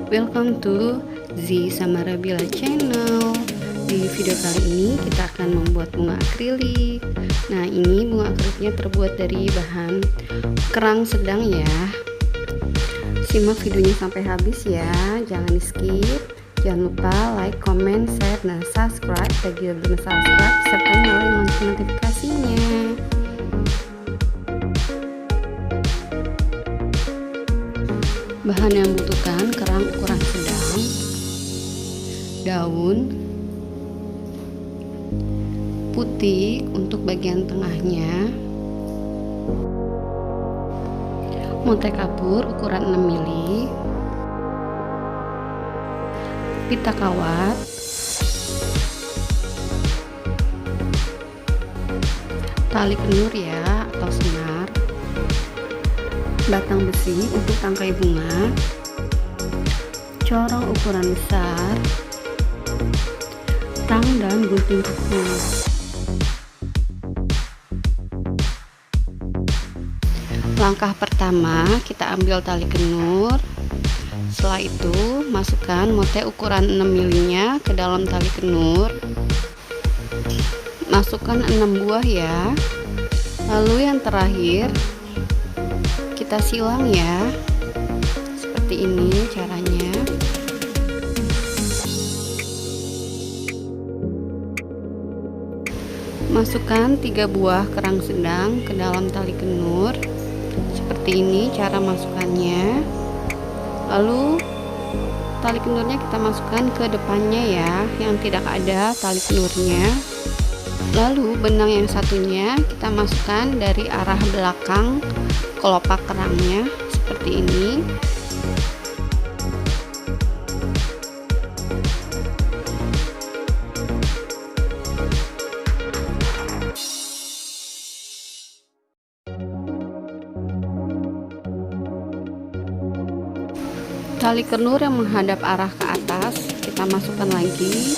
Welcome to Z Samarabila channel. Di video kali ini kita akan membuat bunga akrilik. Nah, ini bunga akriliknya terbuat dari bahan kerang sedang ya. Simak videonya sampai habis ya, jangan di skip. Jangan lupa like, comment, share, dan subscribe bagi yang belum subscribe, serta nyalain lonceng notifikasinya. Bahan yang dibutuhkan: kerang ukuran sedang, daun putih untuk bagian tengahnya, motek kapur ukuran 6 mili, pita kawat, tali kenur ya atau senar, batang besi untuk tangkai bunga, corong ukuran besar, tang dan gunting kuku. Langkah pertama, kita ambil tali kenur. Setelah itu masukkan motek ukuran 6 milinya ke dalam tali kenur. Masukkan 6 buah ya. Lalu yang terakhir kita silang ya, seperti ini caranya. Masukkan 3 buah kerang sedang ke dalam tali kenur, seperti ini cara masukkannya. Lalu tali kenurnya kita masukkan ke depannya ya, yang tidak ada tali kenurnya. Lalu benang yang satunya kita masukkan dari arah belakang kelopak kerangnya, seperti ini. Tali kenur yang menghadap arah ke atas kita masukkan lagi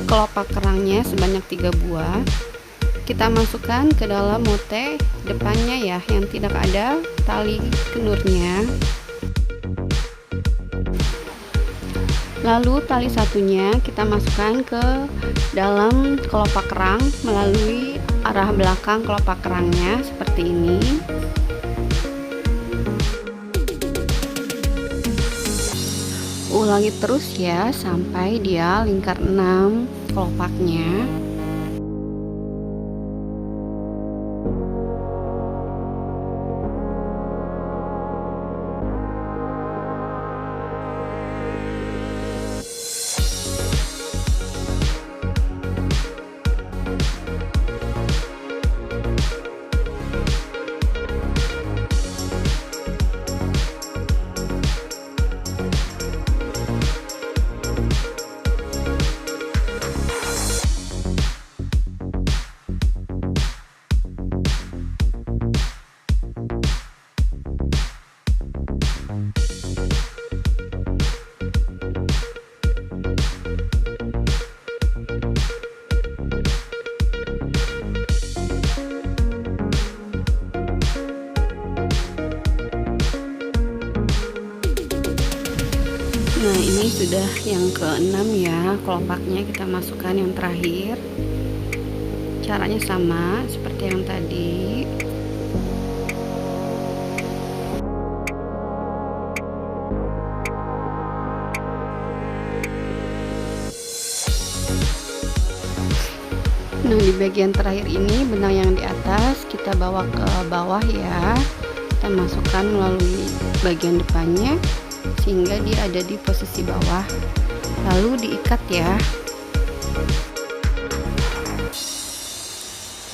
kelopak kerangnya sebanyak 3 buah. Kita masukkan ke dalam motek depannya ya, yang tidak ada tali kenurnya. Lalu tali satunya kita masukkan ke dalam kelopak kerang melalui arah belakang kelopak kerangnya, seperti ini. Ulangi terus ya sampai dia lingkar 6 kelopaknya. Nah, ini sudah yang ke-6 ya, kelopaknya kita masukkan yang terakhir. Caranya sama seperti yang tadi. Nah, di bagian terakhir ini benang yang di atas kita bawa ke bawah ya. Kita masukkan melalui bagian depannya sehingga dia ada di posisi bawah, lalu diikat ya.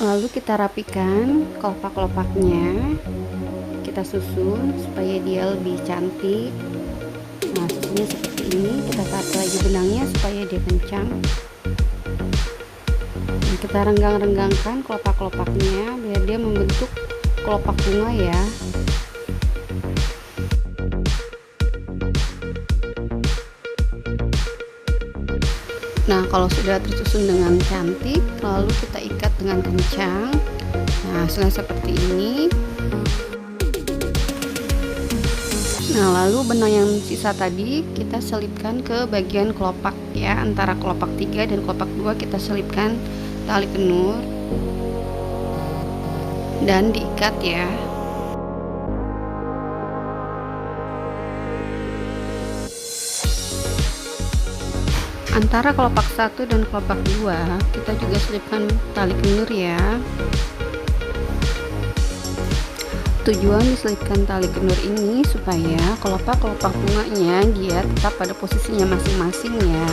Lalu kita rapikan kelopak-kelopaknya, kita susun supaya dia lebih cantik. Nah, susunnya seperti ini. Kita tarik lagi benangnya supaya dia kencang. Dan kita renggang-renggangkan kelopak-kelopaknya biar dia membentuk kelopak bunga ya. Nah, kalau sudah tersusun dengan cantik, lalu kita ikat dengan kencang. Nah, setelah seperti ini, Nah, lalu benang yang sisa tadi kita selipkan ke bagian kelopak ya, antara kelopak 3 dan kelopak 2 kita selipkan tali kenur dan diikat ya. Antara kelopak 1 dan kelopak 2 kita juga selipkan tali kenur ya. Tujuan diselipkan tali kenur ini supaya kelopak-kelopak bunganya dia tetap pada posisinya masing-masing ya,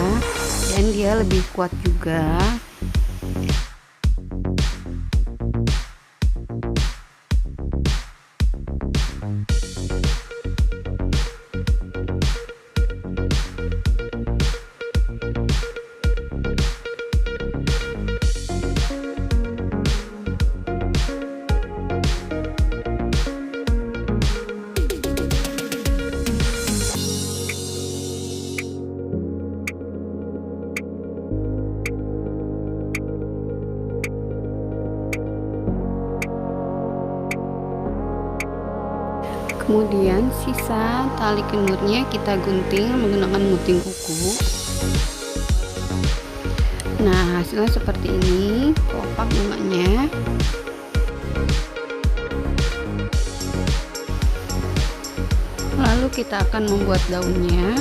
dan dia lebih kuat juga. Kemudian sisa tali kenurnya kita gunting menggunakan gunting kuku. Nah, hasilnya seperti ini kelopak bunganya. Lalu kita akan membuat daunnya.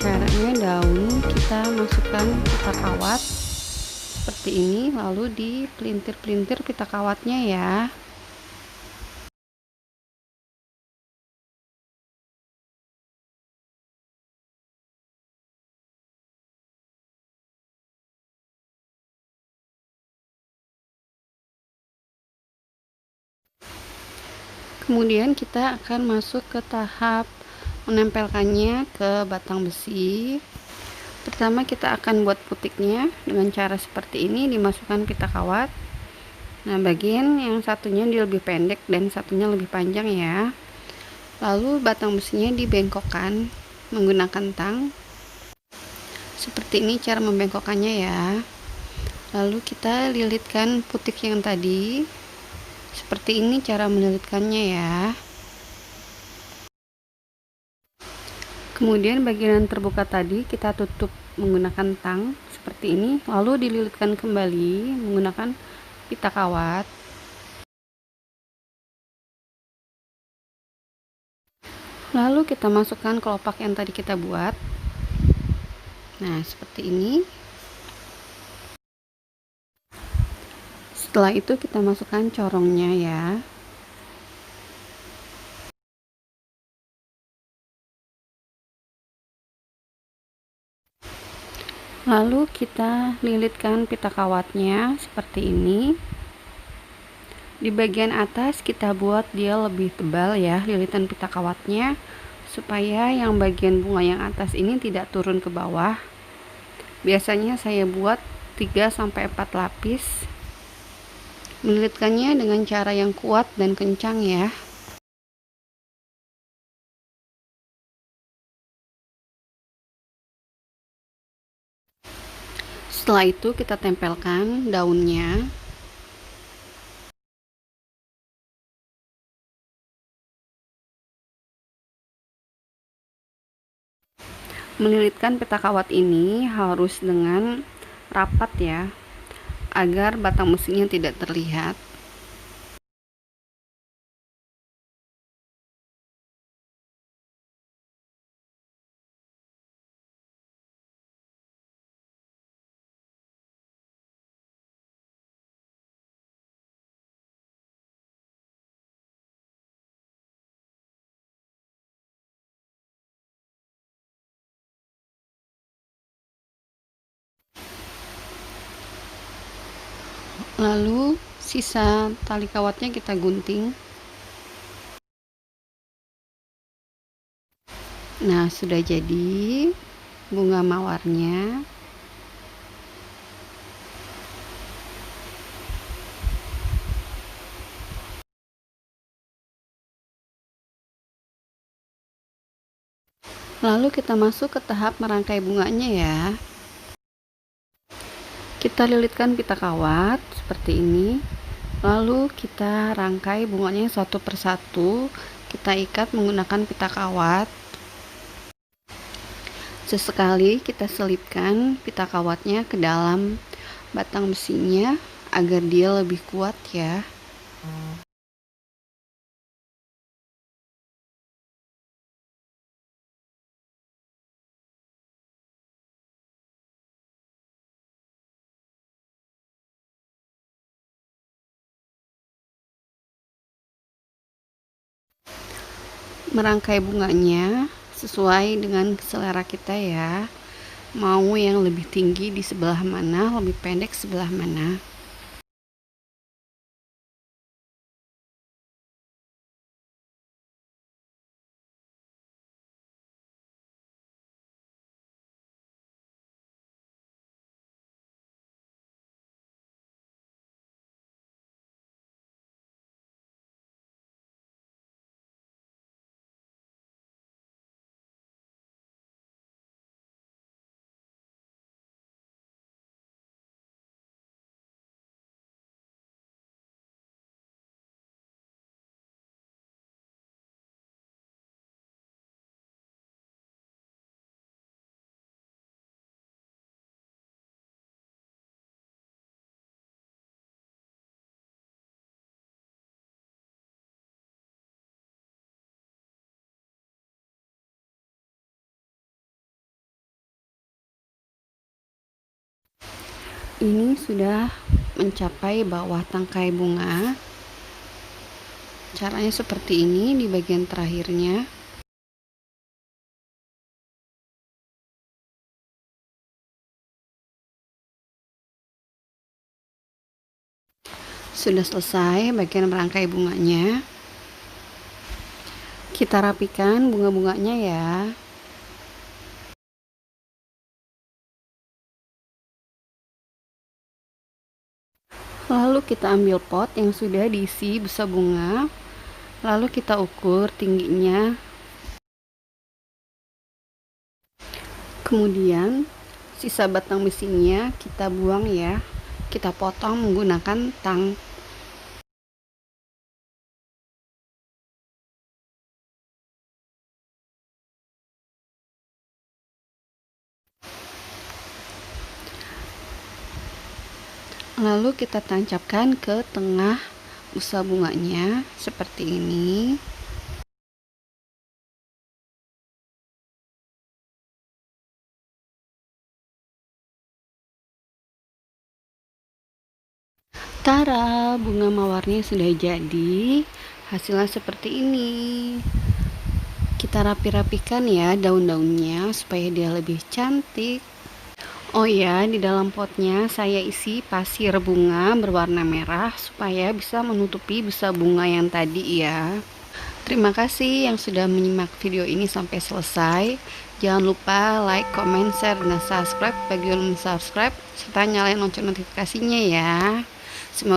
Caranya daun kita masukkan pita kawat seperti ini, lalu dipelintir-pelintir pita kawatnya ya. Kemudian kita akan masuk ke tahap menempelkannya ke batang besi. Pertama kita akan buat putiknya dengan cara seperti ini, dimasukkan pita kawat. Nah, bagian yang satunya dia lebih pendek dan satunya lebih panjang ya. Lalu batang besinya dibengkokkan menggunakan tang. Seperti ini cara membengkokkannya ya. Lalu kita lilitkan putik yang tadi. Seperti ini cara melilitkannya ya. Kemudian bagian terbuka tadi kita tutup menggunakan tang seperti ini, lalu dililitkan kembali menggunakan pita kawat. Lalu kita masukkan kelopak yang tadi kita buat. Nah, seperti ini. Setelah itu kita masukkan corongnya ya. Lalu kita lilitkan pita kawatnya seperti ini. Di bagian atas kita buat dia lebih tebal ya lilitan pita kawatnya, supaya yang bagian bunga yang atas ini tidak turun ke bawah. Biasanya saya buat 3-4 lapis. Melilitkannya dengan cara yang kuat dan kencang ya. Setelah itu kita tempelkan daunnya. Melilitkan pita kawat ini harus dengan rapat ya, agar batang besinya tidak terlihat. Lalu sisa tali kawatnya kita gunting. Nah, sudah jadi bunga mawarnya. Lalu kita masuk ke tahap merangkai bunganya ya. Kita lilitkan pita kawat seperti ini. Lalu kita rangkai bunganya satu persatu kita ikat menggunakan pita kawat. Sesekali kita selipkan pita kawatnya ke dalam batang besinya agar dia lebih kuat ya. Merangkai bunganya sesuai dengan selera kita ya. Mau yang lebih tinggi di sebelah mana, lebih pendek sebelah mana. Ini sudah mencapai bawah tangkai bunga. Caranya seperti ini di bagian terakhirnya. Sudah selesai bagian merangkai bunganya. Kita rapikan bunga-bunganya ya. Lalu kita ambil pot yang sudah diisi busa bunga. Lalu kita ukur tingginya. Kemudian sisa batang besinya kita buang ya. Kita potong menggunakan tang. Lalu kita tancapkan ke tengah busa bunganya seperti ini. Tara, bunga mawarnya sudah jadi. Hasilnya seperti ini. Kita rapi-rapikan ya daun-daunnya supaya dia lebih cantik. Oh ya, di dalam potnya saya isi pasir bunga berwarna merah supaya bisa menutupi busa bunga yang tadi ya. Terima kasih yang sudah menyimak video ini sampai selesai. Jangan lupa like, comment, share, dan subscribe bagi yang belum subscribe serta nyalain lonceng notifikasinya ya.